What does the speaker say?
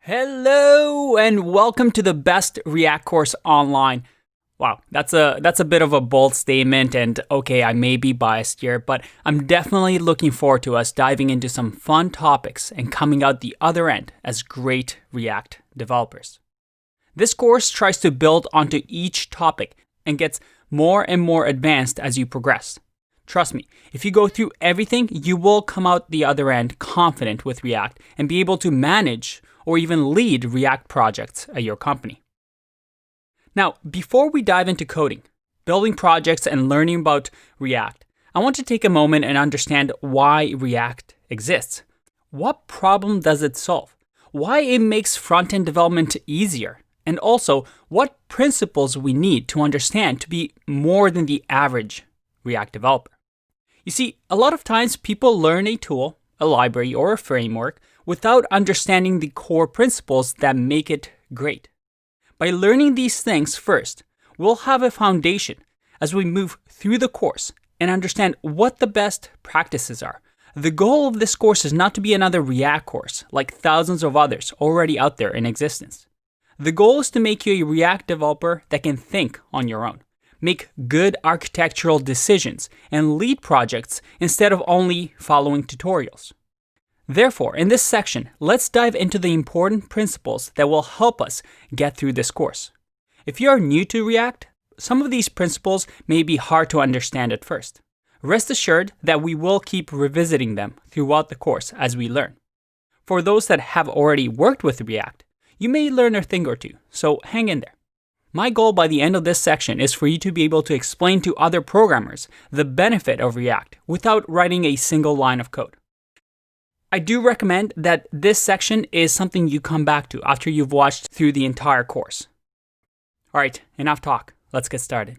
Hello and welcome to the best React course online. Wow, that's a bit of a bold statement, and okay, I may be biased here, but I'm definitely looking forward to us diving into some fun topics and coming out the other end as great React developers. This course tries to build onto each topic and gets more and more advanced as you progress. Trust me, if you go through everything, you will come out the other end confident with React and be able to manage or even lead React projects at your company. Now, before we dive into coding, building projects, and learning about React, I want to take a moment and understand why React exists. What problem does it solve? Why it makes front-end development easier? And also, what principles we need to understand to be more than the average React developer. You see, a lot of times people learn a tool, a library, or a framework without understanding the core principles that make it great. By learning these things first, we'll have a foundation as we move through the course and understand what the best practices are. The goal of this course is not to be another React course like thousands of others already out there in existence. The goal is to make you a React developer that can think on your own, make good architectural decisions, and lead projects instead of only following tutorials. Therefore, in this section, let's dive into the important principles that will help us get through this course. If you are new to React, some of these principles may be hard to understand at first. Rest assured that we will keep revisiting them throughout the course as we learn. For those that have already worked with React, you may learn a thing or two, so hang in there. My goal by the end of this section is for you to be able to explain to other programmers the benefit of React without writing a single line of code. I do recommend that this section is something you come back to after you've watched through the entire course. All right, enough talk. Let's get started.